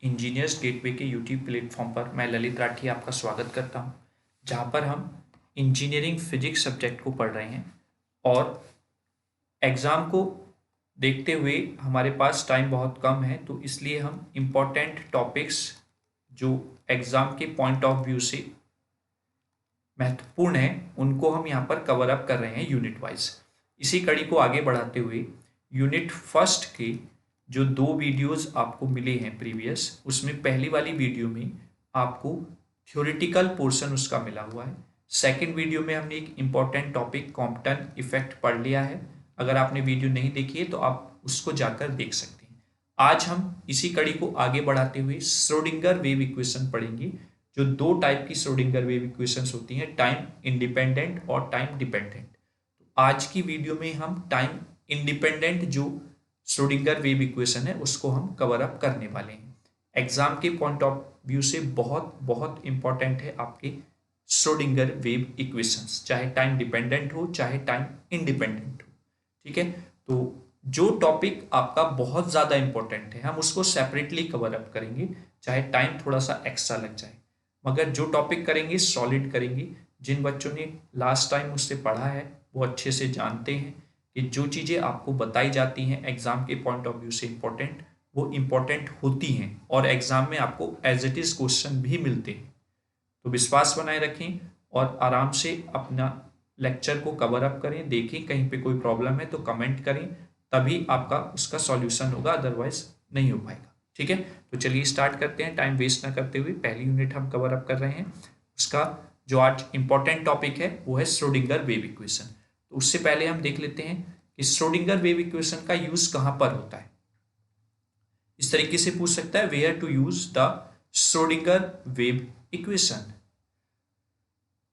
Engineers gateway के YouTube platform पर मैं ललित राठी आपका स्वागत करता हूं, जहां पर हम इंजीनियरिंग फिजिक्स सब्जेक्ट को पढ़ रहे हैं और एग्ज़ाम को देखते हुए हमारे पास टाइम बहुत कम है, तो इसलिए हम इम्पोर्टेंट टॉपिक्स जो एग्ज़ाम के पॉइंट ऑफ व्यू से महत्वपूर्ण है उनको हम यहाँ पर कवर अप कर रहे हैं यूनिट वाइज। इसी कड़ी को आगे बढ़ाते हुए यूनिट फर्स्ट के जो 2 वीडियोस आपको मिले हैं प्रीवियस, उसमें पहली वाली वीडियो में आपको थ्योरेटिकल पोर्शन उसका मिला हुआ है। सेकंड वीडियो में हमने एक इम्पॉर्टेंट टॉपिक कॉम्पटन इफेक्ट पढ़ लिया है। अगर आपने वीडियो नहीं देखी है तो आप उसको जाकर देख सकते हैं। आज हम इसी कड़ी को आगे बढ़ाते हुए श्रोडिंगर वेव इक्वेशन पढ़ेंगे, जो 2 टाइप की श्रोडिंगर वेव इक्वेशंस होती हैं, टाइम इंडिपेंडेंट और टाइम डिपेंडेंट। आज की वीडियो में हम टाइम इंडिपेंडेंट जो श्रोडिंगर वेव इक्वेशन है उसको हम कवर अप करने वाले हैं। एग्जाम के पॉइंट ऑफ व्यू से बहुत बहुत इंपॉर्टेंट है आपके श्रोडिंगर वेव इक्वेशंस, चाहे टाइम डिपेंडेंट हो चाहे टाइम इंडिपेंडेंट हो। ठीक है, तो जो टॉपिक आपका बहुत ज़्यादा इंपॉर्टेंट है हम उसको सेपरेटली कवर अप करेंगे, चाहे टाइम थोड़ा सा एक्स्ट्रा लग जाए, मगर जो टॉपिक करेंगे सॉलिड करेंगे। जिन बच्चों ने लास्ट टाइम मुझसे पढ़ा है वो अच्छे से जानते हैं कि जो चीज़ें आपको बताई जाती हैं एग्जाम के पॉइंट ऑफ व्यू से इम्पोर्टेंट, वो इम्पोर्टेंट होती हैं और एग्जाम में आपको एज इट इज़ क्वेश्चन भी मिलते हैं। तो विश्वास बनाए रखें और आराम से अपना लेक्चर को कवर अप करें। देखें कहीं पे कोई प्रॉब्लम है तो कमेंट करें, तभी आपका उसका सॉल्यूशन होगा, अदरवाइज नहीं हो पाएगा। ठीक है, तो चलिए स्टार्ट करते हैं टाइम वेस्ट ना करते हुए। पहली यूनिट हम कवर अप कर रहे हैं, उसका जो आज इंपॉर्टेंट टॉपिक है वो है श्रोडिंगर वेव इक्वेशन। तो उससे पहले हम देख लेते हैं कि श्रोडिंगर वेव इक्वेशन का यूज कहां पर होता है। इस तरीके से पूछ सकता है, where to use the Schrodinger wave equation.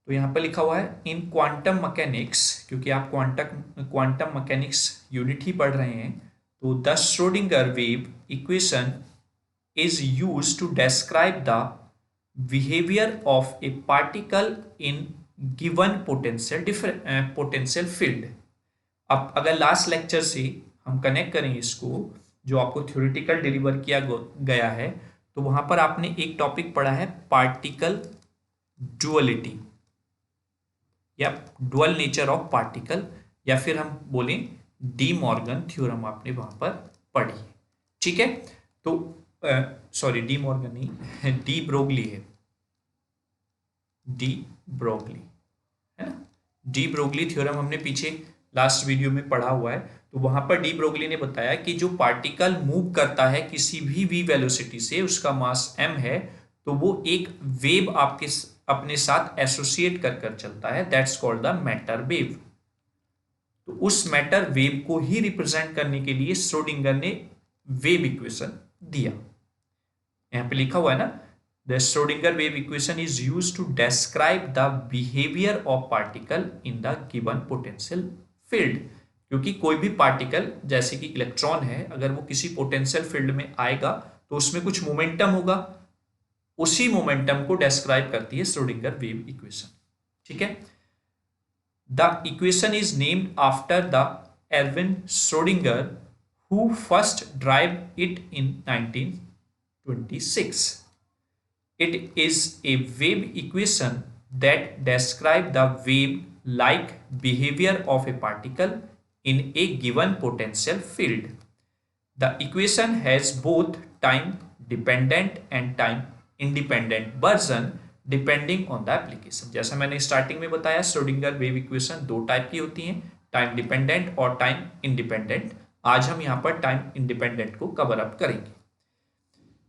तो यहां पर लिखा हुआ है इन क्वांटम मैकेनिक्स, क्योंकि आप क्वांटम मैकेनिक्स यूनिट ही पढ़ रहे हैं। तो the Schrodinger wave equation is used to describe the behavior of a particle in given potential field। अब अगर लास्ट लेक्चर से हम कनेक्ट करें इसको, जो आपको थ्योरेटिकल डिलीवर किया गया है, तो वहां पर आपने एक टॉपिक पढ़ा है पार्टिकल डुअलिटी या डुअल नेचर ऑफ पार्टिकल, या फिर हम बोलें डी मॉर्गन थ्योरम आपने वहां पर पढ़ी है। ठीक है, तो सॉरी डी मॉर्गन नहीं, डी ब्रोगली है, डी ब्रोगली है ना। डी ब्रोगली थ्योरम हमने पीछे लास्ट वीडियो में पढ़ा हुआ है। तो वहां पर डी ब्रोगली ने बताया कि जो पार्टिकल मूव करता है किसी भी v वेलोसिटी से, उसका मास m है, तो वो एक वेव आपके अपने साथ एसोसिएट कर कर चलता है, that's called the matter wave. तो उस मैटर वेव को ही रिप्रेजेंट करने के लिए श्रोडिंगर ने वेव इक्वेशन दिया। यहां पे लिखा हुआ है ना, the Schrodinger wave equation is used to describe the behaviour of particle in the given potential field. क्योंकि कोई भी पार्टिकल जैसे कि इलेक्ट्रॉन है, अगर वो किसी पोटेंशियल फील्ड में आएगा तो उसमें कुछ मोमेंटम होगा, उसी मोमेंटम को डिस्क्राइब करती है श्रोडिंगर वेव इक्वेशन। ठीक है, the equation is named after the Erwin Schrodinger who first drive it in 1926. It is a wave equation that describes the wave-like behavior of a particle in a given potential field. The equation has both time-dependent and time-independent version depending on the application. जैसा मैंने starting में बताया, Schrodinger wave equation 2 type की होती हैं, time dependent और time independent. आज हम यहाँ पर टाइम इंडिपेंडेंट को कवर अप करेंगे।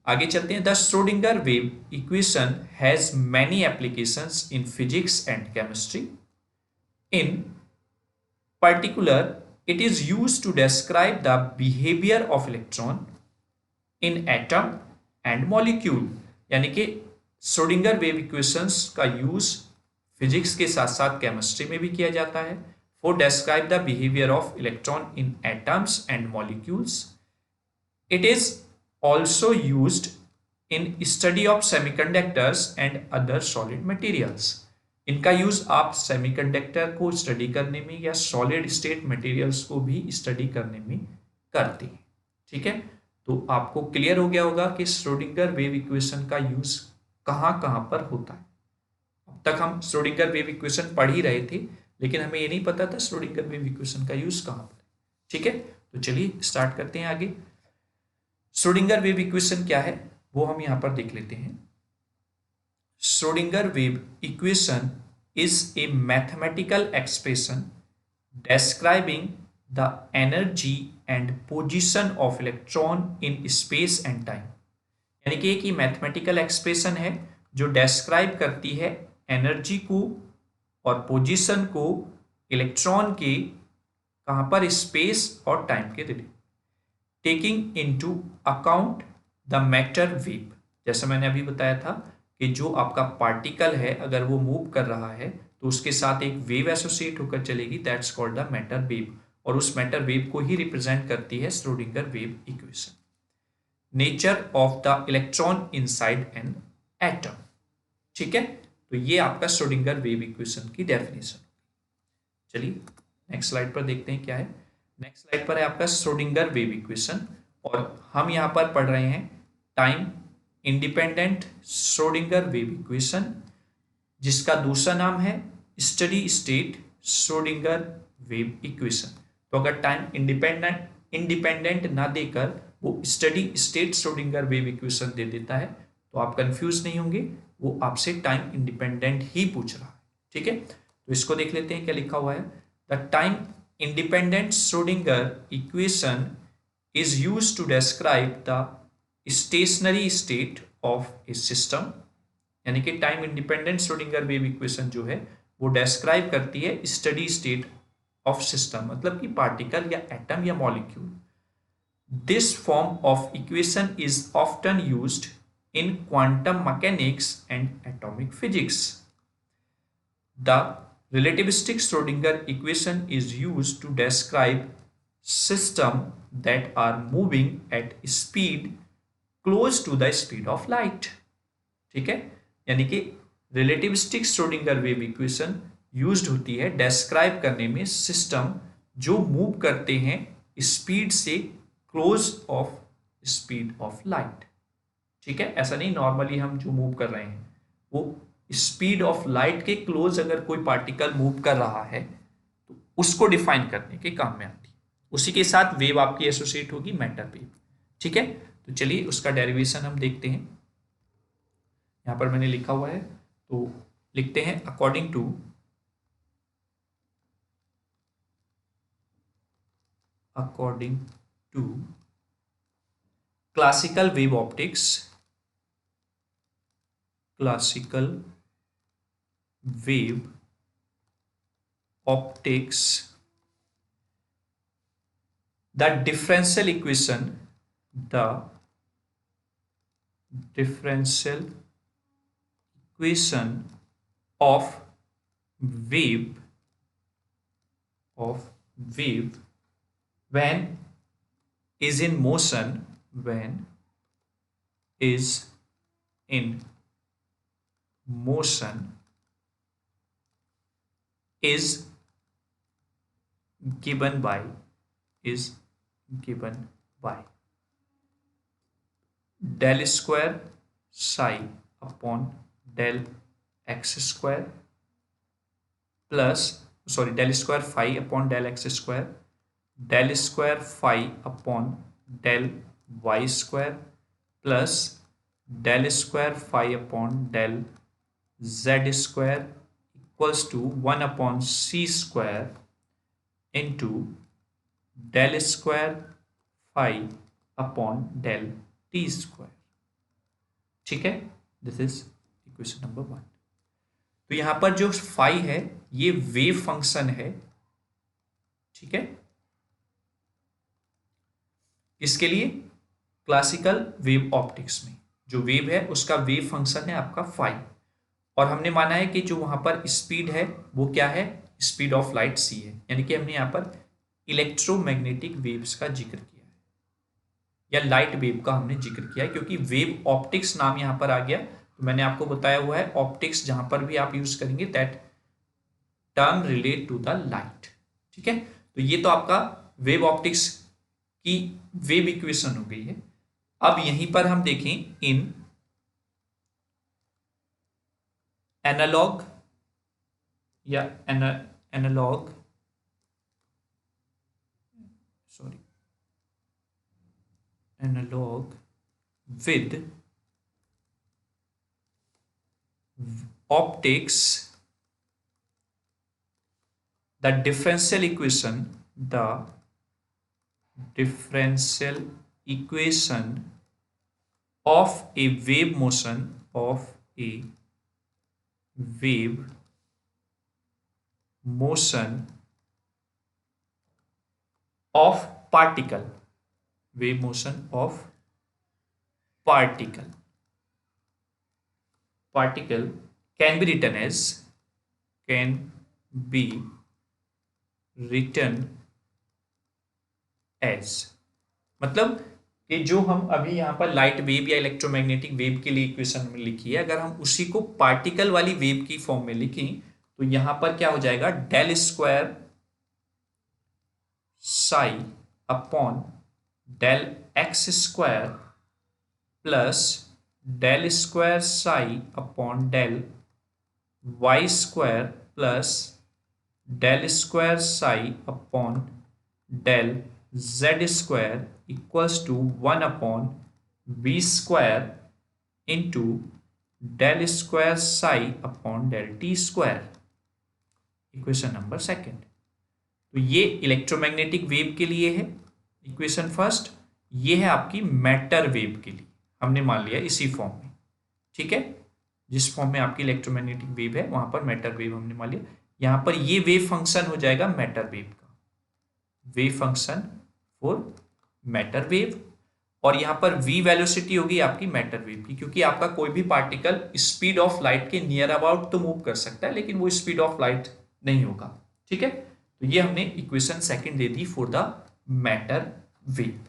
आगे चलते हैं। The Schrodinger wave equation has many applications in physics and chemistry. In particular it is used to describe the behaviour of electron in atom and molecule. यानी कि श्रोडिंगर वेव इक्वेशंस का use physics के साथ साथ chemistry में भी किया जाता है, for describe the behaviour of electron in atoms and molecules. It is also used in study of semiconductors and other solid materials। इनका यूज आप सेमीकंडक्टर को स्टडी करने में या सॉलिड स्टेट मटेरियल्स को भी स्टडी करने में करते हैं। ठीक है, तो आपको क्लियर हो गया होगा कि श्रोडिंगर वेव इक्वेशन का यूज कहाँ कहाँ पर होता है। अब तक हम श्रोडिंगर वेव इक्वेशन पढ़ ही रहे थे, लेकिन हमें ये नहीं पता था श्रोडिंगर वेव इक्वेशन का यूज कहाँ पर है। ठीक है, तो चलिए स्टार्ट करते हैं आगे। श्रोडिंगर वेव इक्वेशन क्या है वो हम यहां पर देख लेते हैं। Schrodinger wave equation is a mathematical expression describing the energy and position of electron in space and time। यानी कि एक मैथमेटिकल एक्सप्रेशन है जो डेस्क्राइब करती है एनर्जी को और पोजीशन को इलेक्ट्रॉन के कहां पर, स्पेस और टाइम के related, taking into account the matter wave. जैसा मैंने अभी बताया था कि जो आपका पार्टिकल है अगर वो मूव कर रहा है तो उसके साथ एक वेव एसोसिएट होकर चलेगी, that's called the matter wave, और उस मैटर वेव को ही रिप्रेजेंट करती है Schrodinger wave equation. Nature of the electron inside an atom. ठीक है, तो ये आपका श्रोडिंगर वेव इक्वेशन की डेफिनेशन। चलिए नेक्स्ट स्लाइड पर देखते हैं क्या है। नेक्स्ट स्लाइड पर है आपका श्रोडिंगर वेव इक्वेशन, और हम यहां पर पढ़ रहे हैं time independent Schrodinger wave equation, जिसका दूसरा नाम है steady state Schrodinger wave equation. तो अगर टाइम इंडिपेंडेंट ना देकर वो steady state Schrodinger wave equation दे देता है तो आप कंफ्यूज नहीं होंगे, वो आपसे टाइम इंडिपेंडेंट ही पूछ रहा है। ठीक है, तो इसको देख लेते हैं क्या लिखा हुआ है। The time independent Schrodinger equation is used to describe the stationary state of a system. यानी कि time independent Schrodinger wave equation जो है वो डिस्क्राइब करती है स्टडी स्टेट ऑफ सिस्टम, मतलब कि पार्टिकल या एटम या molecule. This form of equation is often used in quantum mechanics and atomic physics. The relativistic Schrodinger equation is used to describe system that are moving at speed close to the speed of light। ठीक है, यानी कि relativistic Schrodinger wave equation used होती है describe करने में system जो move करते हैं स्पीड से close of speed of light. ठीक है, ऐसा नहीं नॉर्मली हम जो मूव कर रहे हैं वो स्पीड ऑफ लाइट के क्लोज अगर कोई पार्टिकल मूव कर रहा है तो उसको डिफाइन करने के काम में आती है। उसी के साथ वेव आपकी एसोसिएट होगी मैटर वेव। ठीक है, तो चलिए उसका डेरिवेशन हम देखते हैं। यहां पर मैंने लिखा हुआ है तो लिखते हैं according to classical wave optics, classical wave optics, the differential equation of wave when is in motion, is given by del square psi upon del x square del square phi upon del x square, del square phi upon del y square plus del square phi upon del z square equals to 1 upon c square into del square phi upon del t square। ठीक है, this is equation number 1। तो यहां पर जो phi है ये wave function है। ठीक है, इसके लिए क्लासिकल वेव ऑप्टिक्स में जो वेव है उसका वेव फंक्शन है आपका फाई, और हमने माना है कि जो वहां पर स्पीड है वो क्या है, स्पीड ऑफ लाइट सी है। यानी कि हमने यहां पर इलेक्ट्रोमैग्नेटिक वेव्स का जिक्र किया है या लाइट वेव का हमने जिक्र किया है, क्योंकि वेव ऑप्टिक्स नाम यहां पर आ गया। तो मैंने आपको बताया हुआ है ऑप्टिक्स जहां पर भी आप यूज करेंगे that term relate to the light. ठीक है, तो ये तो आपका वेव ऑप्टिक्स की वेव इक्वेशन हो गई है। अब यहीं पर हम देखें इन एनालॉग या analog sorry analog with optics, the differential equation of a wave motion of particle can be written as मतलब कि जो हम अभी यहाँ पर लाइट वेव या इलेक्ट्रोमैग्नेटिक वेव के लिए इक्वेशन में लिखी है, अगर हम उसी को पार्टिकल वाली वेव की फॉर्म में लिखें तो यहां पर क्या हो जाएगा, del square psi upon del x square plus del square psi upon del y square plus del square psi upon del z square equals to 1 upon v square into del square psi upon del t square. Equation number second. तो ये electromagnetic wave के लिए है equation first, ये है आपकी matter wave के लिए, हमने मान लिया इसी फॉर्म में, ठीक है। जिस फॉर्म में आपकी इलेक्ट्रोमैग्नेटिक वेव है वहां पर मैटर वेव हमने मान लिया। यहां पर ये वेव फंक्शन हो जाएगा मैटर वेव का, wave function for matter wave, और यहां पर v वेलोसिटी होगी आपकी मैटर वेव की, क्योंकि आपका कोई भी पार्टिकल स्पीड ऑफ लाइट के नियर अबाउट तो मूव कर सकता है लेकिन वो स्पीड ऑफ लाइट नहीं होगा, ठीक है। तो ये हमने equation second they the for the matter wave.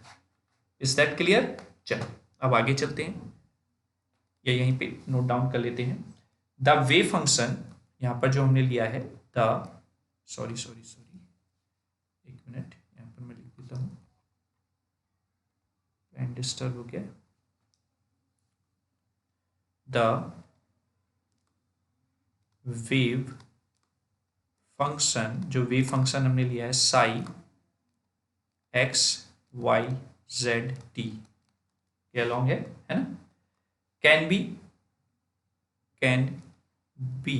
Is that clear? चलो अब आगे चलते हैं, या यहीं पे नोट डाउन कर लेते हैं। द वेव फंक्शन यहां पर जो हमने लिया है द सॉरी एक मिनट, यहां पर मैं लिख देता हूं, एंड डिस्टर्ब हो गया। द वेव फंक्शन, जो वेव फंक्शन हमने लिया है psi x y z t ये अलॉन्ग है ना, can be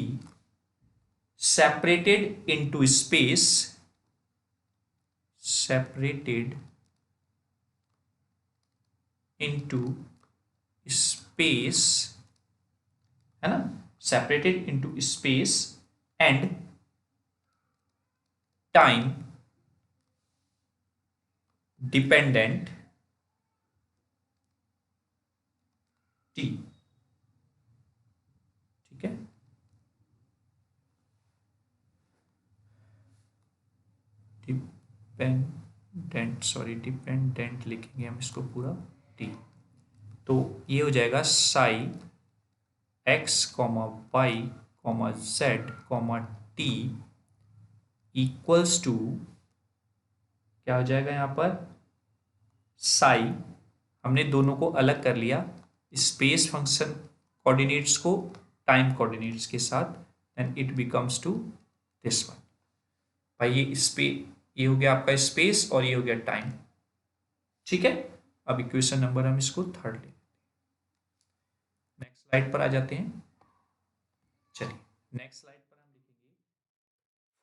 separated into space, separated into space, है ना, separated into space and time dependent t, ठीक है। डिपेंडेंट लिखेंगे हम इसको पूरा टी, तो ये हो जाएगा psi x comma y comma z comma t equals to क्या हो जाएगा, यहाँ पर साई हमने दोनों को अलग कर लिया, स्पेस फंक्शन कोऑर्डिनेट्स को टाइम कोऑर्डिनेट्स के साथ, and it becomes to this one. भाई ये हो गया आपका स्पेस और ये हो गया टाइम, ठीक है। अब इक्वेशन नंबर हम इसको थर्ड ले, नेक्स्ट स्लाइड पर आ जाते हैं। चलिए नेक्स्ट स्लाइड पर हम लिखेंगे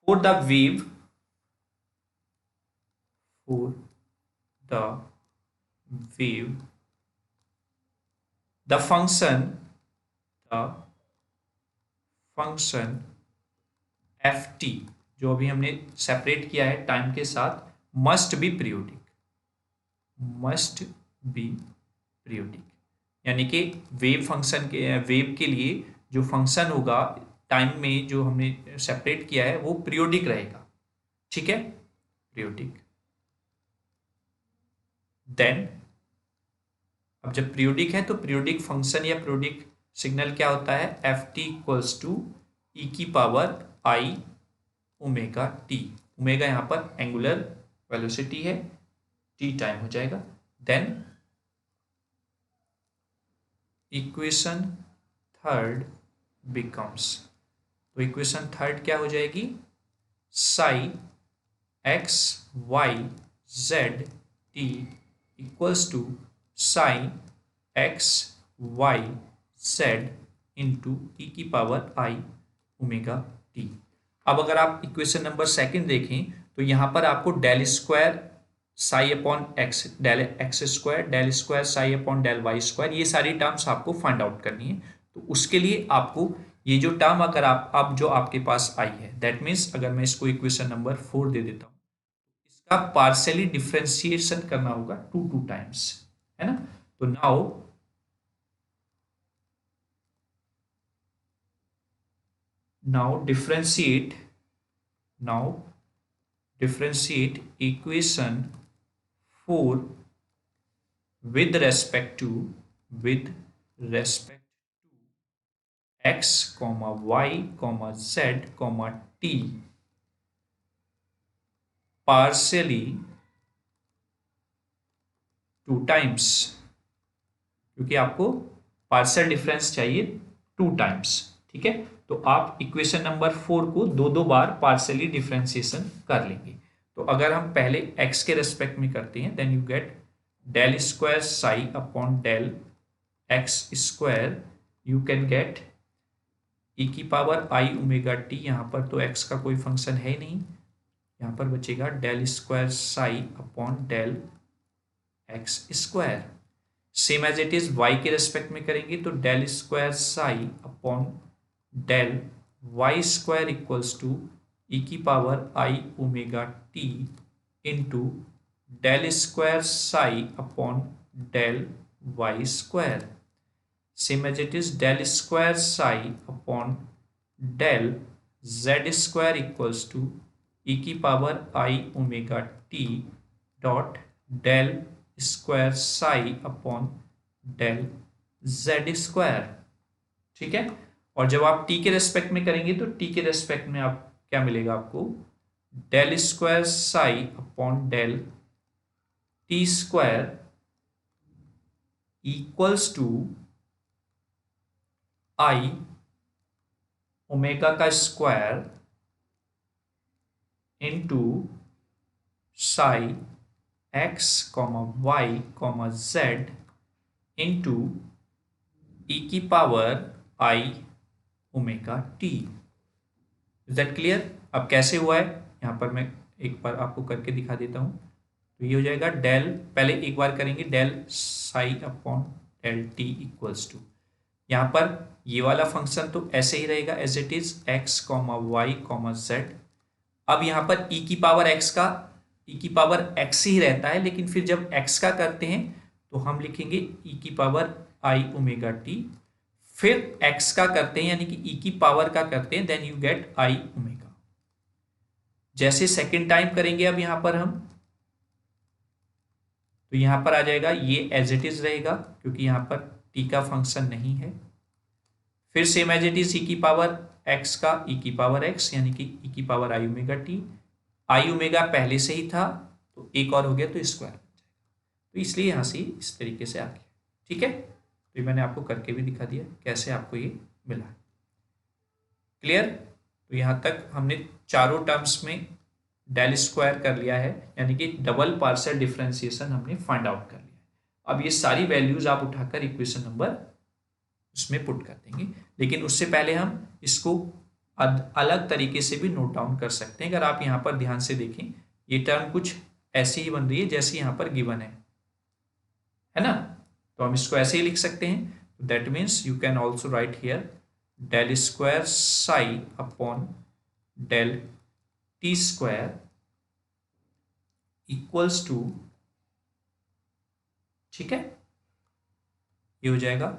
for the wave the function F T, जो अभी हमने सेपरेट किया है टाइम के साथ, मस्ट बी पीरियोडिक, यानी कि वेव फंक्शन के वेव के लिए जो फंक्शन होगा टाइम में जो हमने सेपरेट किया है वो पीरियोडिक रहेगा, ठीक है, पीरियोडिक। देन अब जब पीरियोडिक है तो पीरियोडिक फंक्शन या पीरियोडिक सिग्नल क्या होता है, f t equals to e की power i omega t, omega यहाँ पर एंगुलर वेलोसिटी है, टी टाइम हो जाएगा। देन इक्वेशन थर्ड बिकम्स, तो इक्वेशन थर्ड क्या हो जाएगी, psi x y z t equals to sine x y z into e की पावर आई ओमेगा टी। अब अगर आप इक्वेशन नंबर सेकंड देखें तो यहाँ पर आपको del square psi upon x, del x square, del square psi upon del y square, ये सारी टर्म्स आपको फाइंड आउट करनी है। तो उसके लिए आपको ये जो टर्म अगर आप अब जो आपके पास आई है, दैट मीन्स अगर मैं इसको इक्वेशन नंबर 4 दे देता हूँ, इसका पार्शियली डिफ्रेंशिएशन करना होगा 2 टाइम्स, है ना। तो now differentiate equation 4 with respect to x comma y comma z comma t partially 2 times, क्योंकि आपको पार्शियल डिफरेंस चाहिए 2 टाइम्स, ठीक है। तो आप इक्वेशन नंबर 4 को दो बार पार्शियली डिफरेंशिएशन कर लेंगे। तो अगर हम पहले x के रेस्पेक्ट में करते हैं, then you get del square psi upon del x square, you can get e की पावर आई ओमेगा टी, यहाँ पर तो x का कोई फंक्शन है ही नहीं, यहाँ पर बचेगा del square psi upon del x square. Same as it is y के रेस्पेक्ट में करेंगे तो del square psi upon del y square equals to e की power i omega t into del square psi upon del y square. Same as it is del square psi upon del z square equals to e की power i omega t dot del square psi upon del z square, ठीक है। और जब आप T के respect में करेंगे तो टी के रेस्पेक्ट में आप क्या मिलेगा, आपको del square psi upon del t square equals to i omega का square into psi x comma y comma z into e की power i omega t. Is that clear. अब कैसे हुआ है, यहाँ पर मैं एक बार आपको करके दिखा देता हूँ। तो ये हो जाएगा डेल, पहले एक बार करेंगे del psi upon del t equals to, यहाँ पर ये वाला फंक्शन तो ऐसे ही रहेगा as it is x comma y comma z. अब यहाँ पर ई की पावर एक्स का ई की पावर एक्स ही रहता है, लेकिन फिर जब एक्स का करते हैं तो हम लिखेंगे ई की पावर आई ओमेगा टी, फिर एक्स का करते हैं यानी कि ई की पावर का करते हैं, then you get i omega. जैसे सेकेंड टाइम करेंगे अब यहाँ पर हम, तो यहाँ पर आ जाएगा ये एज इट इज रहेगा क्योंकि यहाँ पर टी का फंक्शन नहीं है। फिर सेम एज इट इज ई की पावर एक्स का ई की पावर एक्स यानी कि ई की power i omega T, I omega पहले से ही था तो एक और हो गया तो स्क्वायर बन जाएगा, तो इसलिए यहाँ से इस तरीके से आ गया, ठीक है। तो मैंने आपको करके भी दिखा दिया कैसे आपको ये मिला। क्लियर। तो यहाँ तक हमने चारों टर्म्स में डेल स्क्वायर कर लिया है, यानी कि डबल पार्शियल डिफरेंशिएशन हमने फाइंड आउट कर लिया है। अब ये सारी वैल्यूज आप उठाकर इक्वेशन नंबर उसमें पुट कर देंगे, लेकिन उससे पहले हम इसको अलग तरीके से भी नोट डाउन कर सकते हैं। अगर आप यहाँ पर ध्यान से देखें, ये टर्म कुछ ऐसी ही बन रही है जैसे यहाँ पर गिवन है ना। तो हम इसको ऐसे ही लिख सकते हैं, that means you can also write here del square psi upon del t square equals to, ठीक है, ये हो जाएगा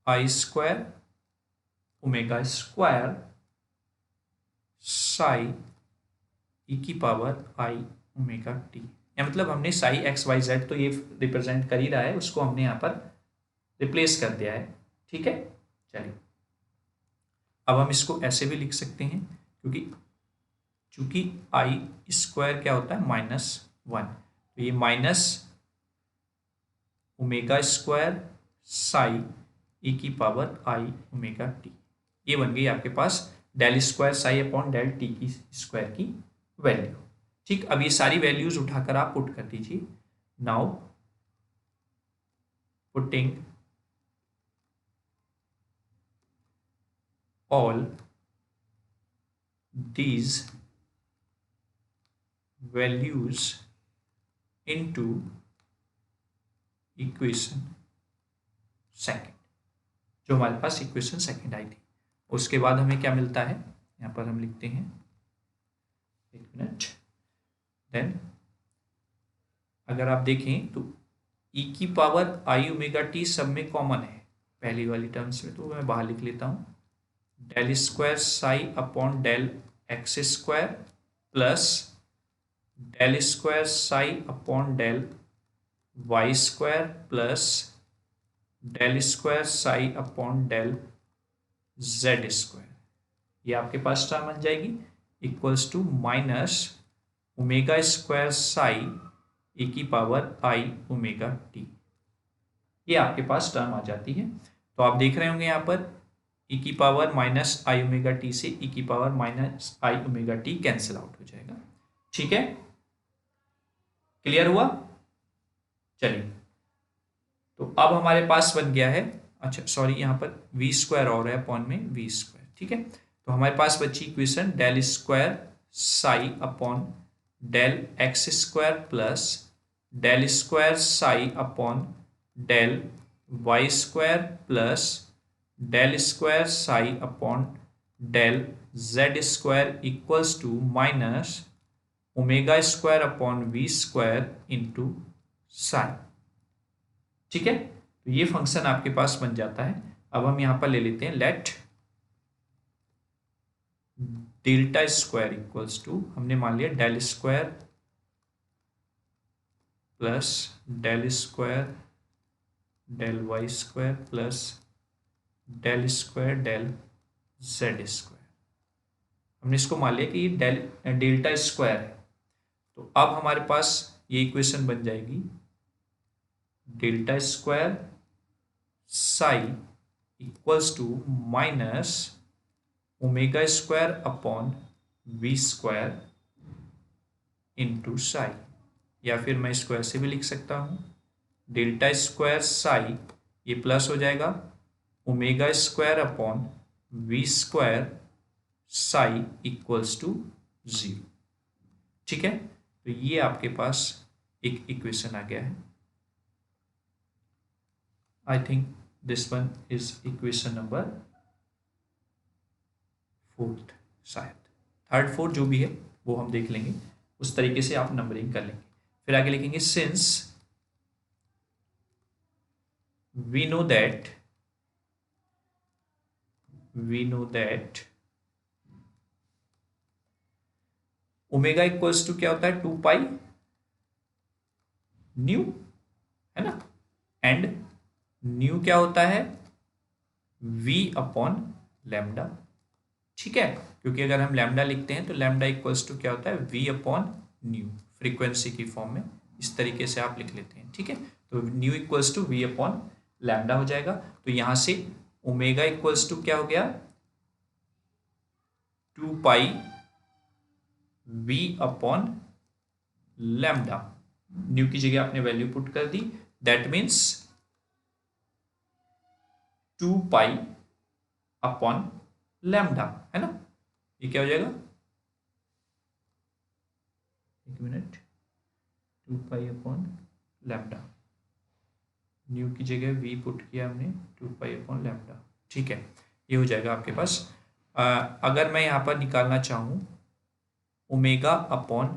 i square omega square psi e की पावर आई ओमेगा टी। या मतलब हमने साई एक्स वाई जेड तो ये रिप्रेजेंट कर ही रहा है, उसको हमने यहाँ पर रिप्लेस कर दिया है, ठीक है। चलिए अब हम इसको ऐसे भी लिख सकते हैं, चूंकि आई स्क्वायर क्या होता है -1, तो ये minus omega square psi e की पावर आई ओमेगा टी। ये बन गई आपके पास del square psi upon del t की स्क्वायर की वैल्यू। ठीक, अब ये सारी वैल्यूज उठाकर आप पुट कर दीजिए। Now putting all these values into equation second, जो हमारे पास इक्वेशन सेकंड आई थी। उसके बाद हमें क्या मिलता है, यहाँ पर हम लिखते हैं, एक मिनट। देन अगर आप देखें तो ई की पावर आई ओमेगा टी सब में कॉमन है पहली वाली टर्म्स में, तो मैं बाहर लिख लेता हूँ del square psi upon del x square plus del square psi upon del y square plus del square psi upon del z square. ये आपके पास टर्म बन जाएगी equals to minus omega square psi e की power i omega t. ये आपके पास term आ जाती है। तो आप देख रहे होंगे यहाँ पर ई की पावर माइनस आई ओमेगा टी से ई की पावर माइनस आई ओमेगा टी कैंसिल आउट हो जाएगा। ठीक है, क्लियर हुआ? चलिए, तो अब हमारे पास बन गया है, अच्छा सॉरी, यहाँ पर वी स्क्वायर और है अपॉन में वी स्क्वायर। ठीक है, तो हमारे पास बची equation del square psi upon del x square plus del square psi upon del y square plus del square psi upon del z square equals to minus omega square upon v square into psi. ठीक है, तो ये function आपके पास बन जाता है। अब हम यहां पर ले लेते हैं let delta square equals to, हमने मान लिया del square plus del square del y square plus del square del z square. हमने इसको मान लिया कि ये डेल्टा स्क्वायर है। तो अब हमारे पास ये इक्वेशन बन जाएगी delta square psi equals to minus omega square upon v square into psi, या फिर मैं इसको ऐसे भी लिख सकता हूं डेल्टा स्क्वायर साई, ये प्लस हो जाएगा omega square upon v square psi equals to 0। ठीक है, तो ये आपके पास एक इक्वेशन आ गया है। I think this one is equation number 4, शायद 3rd 4th जो भी है वो हम देख लेंगे, उस तरीके से आप नंबरिंग कर लेंगे। फिर आगे लिखेंगे since we know that omega equals to क्या होता है 2 पाई न्यू, है ना, एंड न्यू क्या होता है v अपॉन लैम्डा। ठीक है, क्योंकि अगर हम लैम्डा लिखते हैं तो लैम्डा इक्वल्स टू क्या होता है v अपॉन न्यू, फ्रीक्वेंसी की फॉर्म में इस तरीके से आप लिख लेते हैं। ठीक है, तो nu equals to v upon lambda हो जाएगा। तो यहां से ओमेगा इक्वल्स टू क्या हो गया 2 pi v upon lambda, nu की जगह आपने वैल्यू पुट कर दी, that means 2 pi upon lambda, है ना। ये क्या हो जाएगा, एक minute, 2 pi upon lambda, nu की जगह v पुट किया हमने 2 पाई अपॉन लैम्डा। ठीक है, ये हो जाएगा आपके पास। अगर मैं यहाँ पर निकालना चाहूँ ओमेगा अपॉन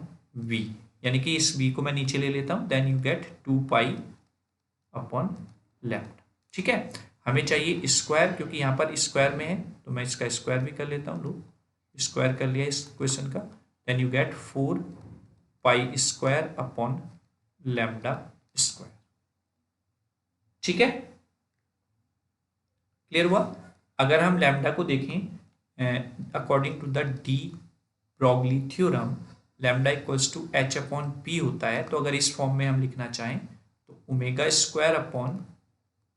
v, यानी कि इस v को मैं नीचे ले लेता हूँ, then you get 2 pi upon lambda. ठीक है, हमें चाहिए स्क्वायर, क्योंकि यहाँ पर स्क्वायर में है तो मैं इसका स्क्वायर भी कर लेता हूँ। लो, स्क्वायर कर लिया इस क्वेश्चन का, then you get 4 pi square upon lambda square. ठीक है, क्लियर हुआ? अगर हम लैम्डा को देखें according to the de Broglie theorem, lambda equals to h upon p होता है। तो अगर इस फॉर्म में हम लिखना चाहें तो omega square upon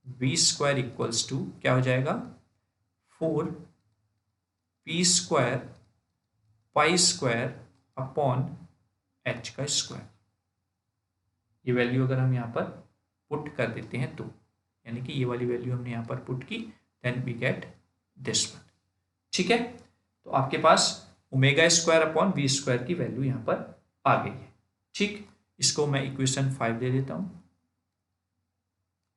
v square equals to क्या हो जाएगा, 4 p square pi square upon h का स्क्वायर। ये वैल्यू अगर हम यहाँ पर पुट कर देते हैं तो, यानी कि ये वाली वैल्यू हमने यहाँ पर पुट की, then we get this one. ठीक है, तो आपके पास omega square upon v square की वैल्यू यहाँ पर आ गई है। ठीक, इसको मैं इक्वेशन 5 दे देता हूँ।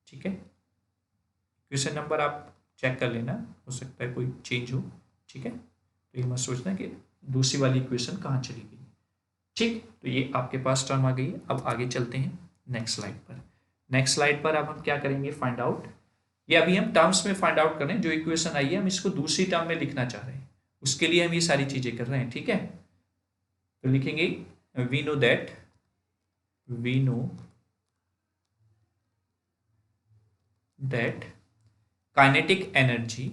ठीक है, इक्वेशन नंबर आप चेक कर लेना, हो सकता है कोई चेंज हो। ठीक है, तो ये मत सोचना कि दूसरी वाली इक्वेशन कहाँ चली गई। ठीक, तो ये आपके पास टर्म आ गई है। अब आगे चलते हैं नेक्स्ट स्लाइड पर। नेक्स्ट स्लाइड पर अब हम क्या करेंगे, फाइंड आउट। ये अभी हम टर्म्स में फाइंड आउट कर रहे हैं, जो इक्वेशन आई है हम इसको दूसरी टर्म में लिखना चाह रहे हैं, उसके लिए हम ये सारी चीजें कर रहे हैं। ठीक है, तो लिखेंगे we know that kinetic energy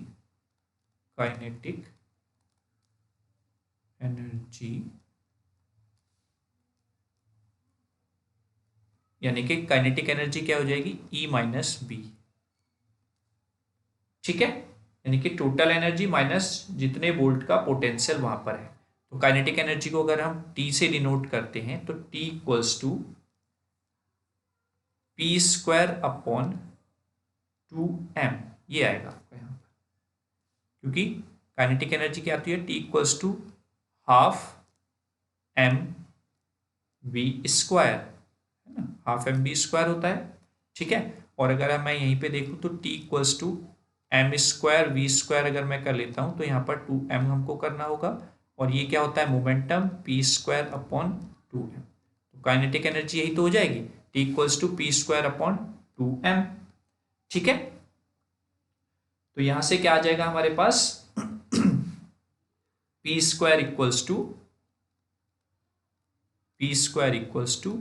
यानी कि काइनेटिक एनर्जी क्या हो जाएगी, E माइनस बी। ठीक है, यानी कि टोटल एनर्जी माइनस जितने वोल्ट का पोटेंशियल वहां पर है। तो काइनेटिक एनर्जी को अगर हम T से डिनोट करते हैं तो T equals to p square upon 2m, ये आएगा आपका यहाँ पर, क्योंकि काइनेटिक एनर्जी क्या आती है, T equals to half m v square, है ना, हाफ m v स्क्वायर होता है। ठीक है, और अगर मैं यहीं पे देखूं तो T equals to m square v square अगर मैं कर लेता हूं तो यहाँ पर 2m हमको करना होगा, और ये क्या होता है, momentum p square upon 2m। तो काइनेटिक एनर्जी यही तो हो जाएगी, T equals to p square upon 2m। ठीक है, तो यहां से क्या आ जाएगा हमारे पास, p square equals to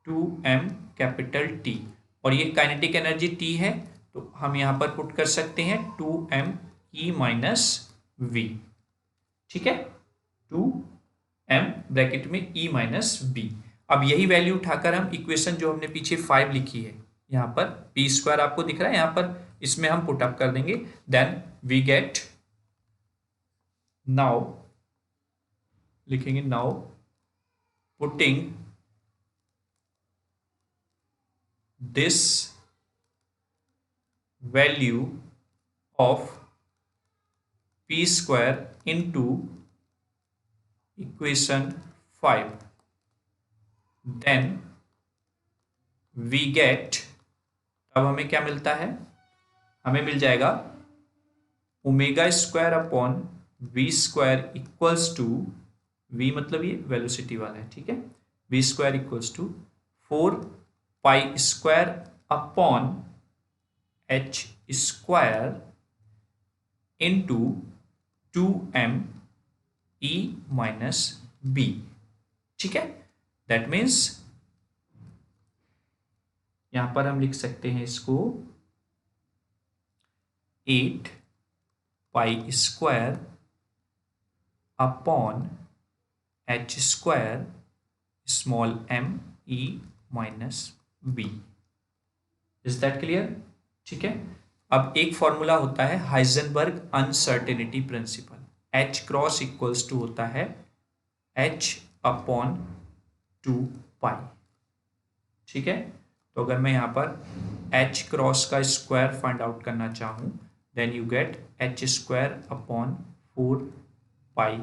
2m capital T, और ये काइनेटिक एनर्जी T है तो हम यहां पर पुट कर सकते हैं 2m E माइनस V। ठीक है, 2m ब्रैकेट में E माइनस V। अब यही वैल्यू उठाकर हम इक्वेशन जो हमने पीछे 5 लिखी है, यहां पर पी स्क्वायर आपको दिख रहा है, यहां पर इसमें हम पुट अप कर देंगे, देन वी गेट, नाउ लिखेंगे, now putting this value of p square into equation 5, then we get, अब हमें क्या मिलता है, हमें मिल जाएगा omega square upon v square equals to, v मतलब ये वेलोसिटी वाला है। ठीक है, v square equals to 4 pi square upon h square into 2m E minus b। ठीक है, दैट मीन्स यहां पर हम लिख सकते हैं इसको 8 pi square upon h square small m E minus b। Is that clear? ठीक है, अब एक फॉर्मूला होता है Heisenberg uncertainty principle, H cross equals to होता है H अपॉन 2 पाई। ठीक है, तो अगर मैं यहां पर H क्रॉस का स्क्वायर फाइंड आउट करना चाहूं, then you get H square upon 4 pi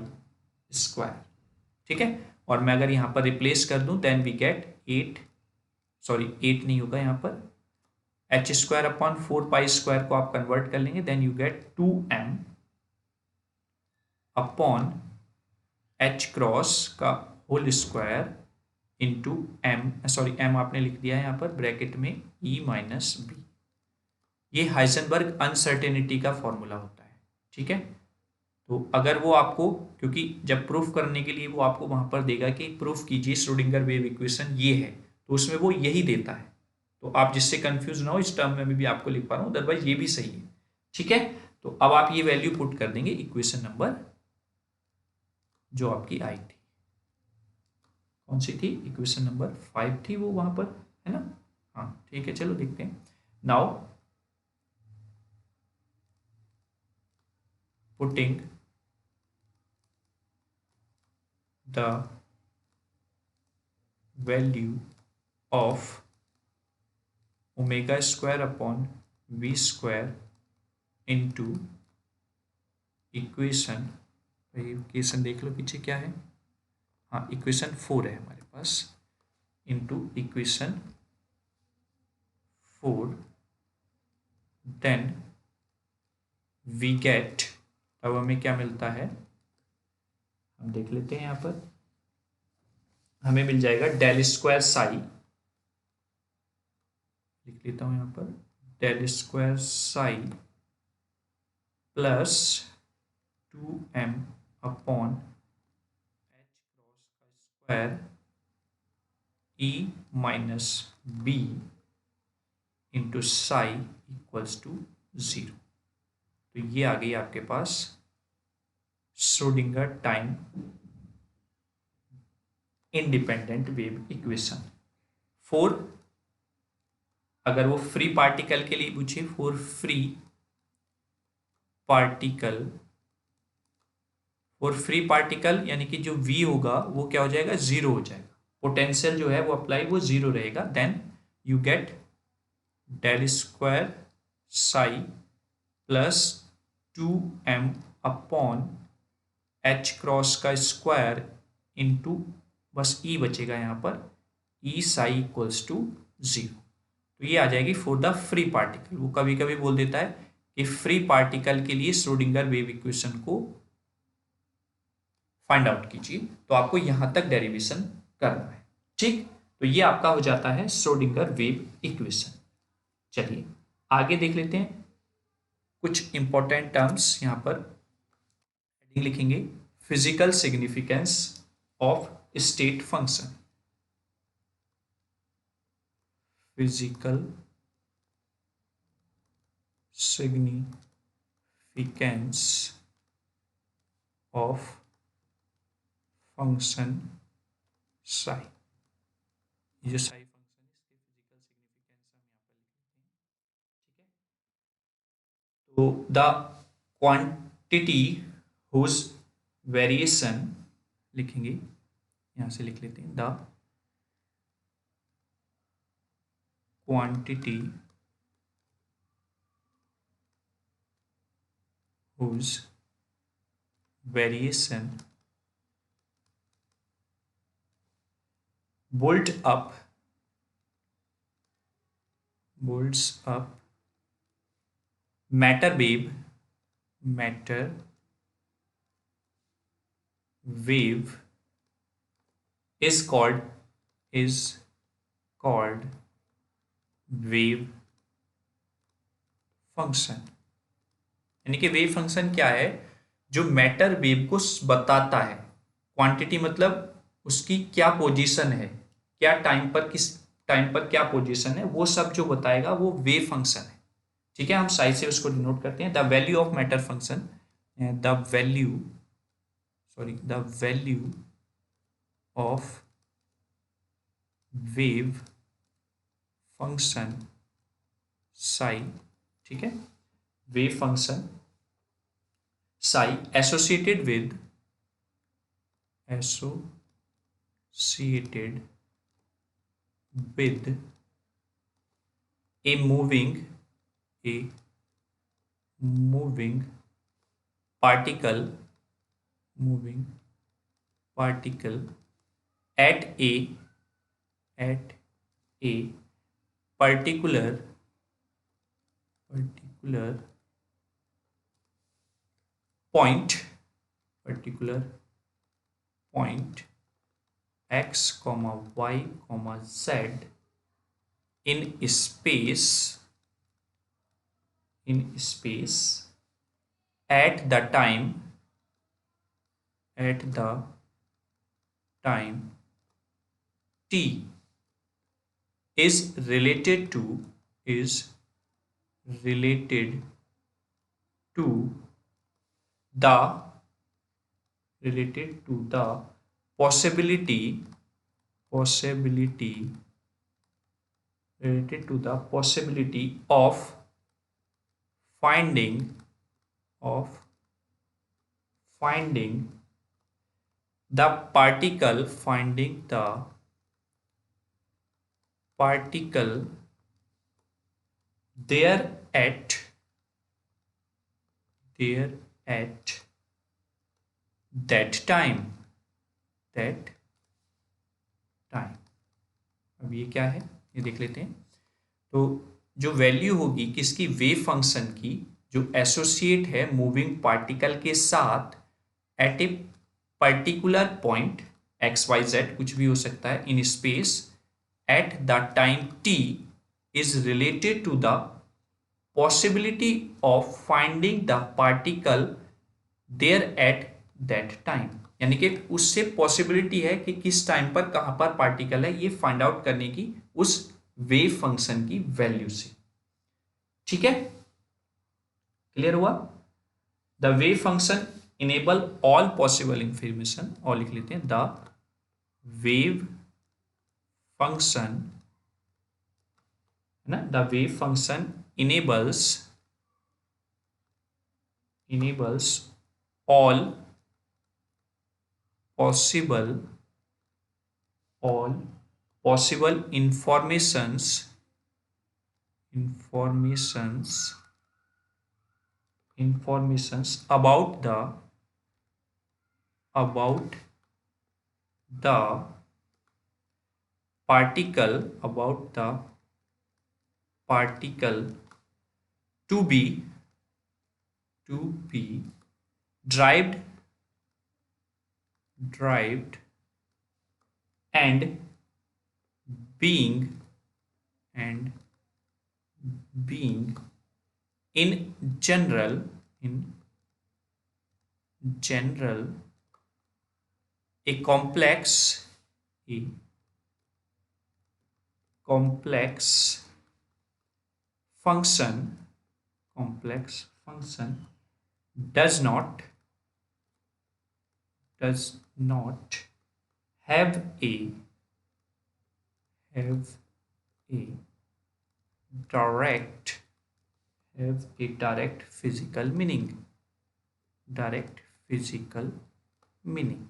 square. ठीक है, और मैं अगर यहां पर रिप्लेस कर दूं, देन वी गेट 8 नहीं होगा यहाँ पर, H square upon 4 pi square को आप कन्वर्ट कर लेंगे, then you get 2m upon H cross का होल स्क्वायर इंटू m आपने लिख दिया है यहाँ पर ब्रैकेट में E माइनस बी। ये हाइजेनबर्ग अनसर्टेनिटी का फॉर्मूला होता है। ठीक है, तो अगर वो आपको, क्योंकि जब प्रूफ करने के लिए वो आपको वहां पर देगा कि प्रूफ कीजिए श्रोडिंगर वेव इक्वेशन ये है, तो उसमें वो यही देता है, तो आप जिससे कंफ्यूज ना हो, इस टर्म में भी आपको लिख पा रहा हूं, अदरवाइज ये भी सही है। ठीक है, तो अब आप ये वैल्यू पुट कर देंगे इक्वेशन नंबर जो आपकी आई थी, कौन सी थी, इक्वेशन नंबर 5 थी वो वहां पर, है ना। हाँ ठीक है, चलो देखते हैं। Now putting the value of omega square upon v square into equation, भाई इक्वेशन देख लो पीछे क्या है, हाँ इक्वेशन 4 है हमारे पास, into equation 4, then we get, अब हमें क्या मिलता है हम देख लेते हैं यहाँ पर, हमें मिल जाएगा डेल स्क्वायर साई, लिख लेता हूँ यहाँ पर, del square psi plus 2m upon h cross का square e minus b into psi equals to 0। तो ये आ गई आपके पास Schrodinger time independent wave equation. 4 अगर वो फ्री पार्टिकल के लिए पूछे, for free particle, for free particle यानी कि जो v होगा वो क्या हो जाएगा, 0 हो जाएगा, पोटेंशियल जो है वो अप्लाई वो 0 रहेगा, then you get del square psi plus 2m upon h cross का स्क्वायर इंटू बस e बचेगा यहाँ पर, e साई इक्वल्स टू 0। तो ये आ जाएगी फॉर द फ्री पार्टिकल। वो कभी कभी बोल देता है कि फ्री पार्टिकल के लिए श्रोडिंगर वेव इक्वेशन को फाइंड आउट कीजिए, तो आपको यहां तक डेरिवेशन करना है, ठीक। तो ये आपका हो जाता है श्रोडिंगर वेव इक्वेशन। चलिए आगे देख लेते हैं कुछ इंपॉर्टेंट टर्म्स, यहां पर हेडिंग लिखेंगे, physical significance of state function, physical significance of function psi. ये जो साई फंक्शन है इसके फिजिकल सिग्निफिकेंस हम यहाँ पर लिख लेते हैं, ठीक है। तो द क्वांटिटी हुज वेरिएशन, लिखेंगे यहाँ से लिख लेते हैं, the quantity whose variation builds up matter wave is called wave function। यानी कि वेव फंक्शन क्या है, जो मैटर वेव को बताता है, क्वांटिटी मतलब उसकी क्या पोजीशन है, क्या टाइम पर, किस टाइम पर क्या पोजीशन है, वो सब जो बताएगा वो वेव फंक्शन है, ठीक है। हम साइज से उसको डिनोट करते हैं, the value of matter function, the value of wave function psi, ठीक है, wave function psi associated with a moving particle at a particular point x, y, z in space at the time t is related to the possibility of finding finding the particle, finding the particle there at that time, that time। अब ये क्या है ये देख लेते हैं। तो जो वैल्यू होगी किसकी, वेव फंक्शन की, जो एसोसिएट है मूविंग पार्टिकल के साथ at a particular point x y z कुछ भी हो सकता है in space at the time t is related to the possibility of finding the particle there at that time। यानी कि उससे पॉसिबिलिटी है कि किस टाइम पर कहां पर पार्टिकल है, ये फाइंड आउट करने की उस वेव फंक्शन की वैल्यू से। ठीक है, क्लियर हुआ। The wave function enable all possible information, और लिख लेते हैं द वेव फंक्शन, है ना, the wave function enables all possible informations about the particle to be derived and being in general a complex function does not have a direct physical meaning।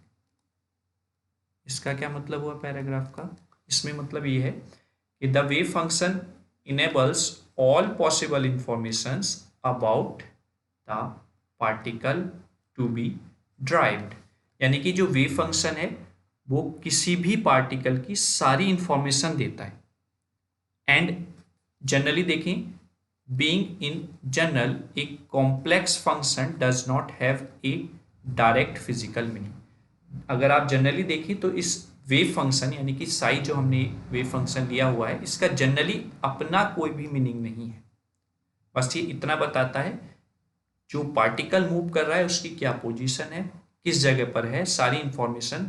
इसका क्या मतलब हुआ पैराग्राफ का, इसमें मतलब ये है कि the wave function enables all possible informations about the particle to be derived, यानी कि जो वेव फंक्शन है वो किसी भी पार्टिकल की सारी इंफॉर्मेशन देता है। एंड जनरली देखें, being in general a complex function does not have a direct physical meaning. अगर आप जनरली देखें तो इस वेव फंक्शन यानी कि साई जो हमने वेव फंक्शन लिया हुआ है इसका जनरली अपना कोई भी मीनिंग नहीं है, बस ये इतना बताता है जो पार्टिकल मूव कर रहा है उसकी क्या पोजीशन है, किस जगह पर है, सारी इंफॉर्मेशन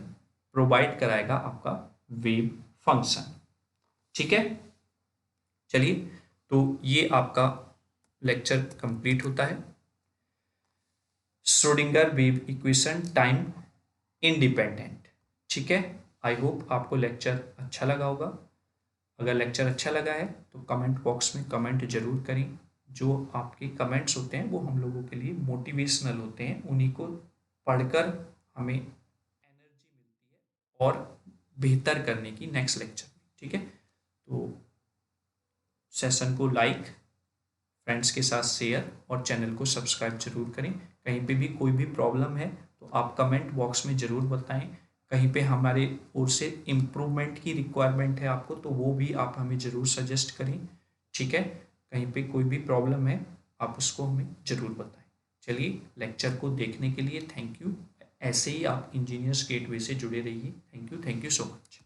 प्रोवाइड कराएगा आपका वेव फंक्शन। ठीक है, चलिए तो ये आपका लेक्चर कंप्लीट होता है। Schrodinger wave equation time independent. ठीक है, आई होप आपको लेक्चर अच्छा लगा होगा। अगर लेक्चर अच्छा लगा है तो कमेंट बॉक्स में कमेंट जरूर करें। जो आपके कमेंट्स होते हैं वो हम लोगों के लिए मोटिवेशनल होते हैं, उन्हीं को पढ़कर हमें एनर्जी मिलती है और बेहतर करने की नेक्स्ट लेक्चर में। ठीक है, तो सेशन को लाइक, फ्रेंड्स के साथ शेयर और चैनल को सब्सक्राइब जरूर करें। कहीं पे भी कोई भी प्रॉब्लम है तो आप कमेंट बॉक्स में ज़रूर बताएं। कहीं पे हमारे ओर से इम्प्रूवमेंट की रिक्वायरमेंट है आपको तो वो भी आप हमें ज़रूर सजेस्ट करें। ठीक है, कहीं पे कोई भी प्रॉब्लम है आप उसको हमें ज़रूर बताएं। चलिए, लेक्चर को देखने के लिए थैंक यू। ऐसे ही आप इंजीनियर्स गेटवे से जुड़े रहिए। Thank you so much.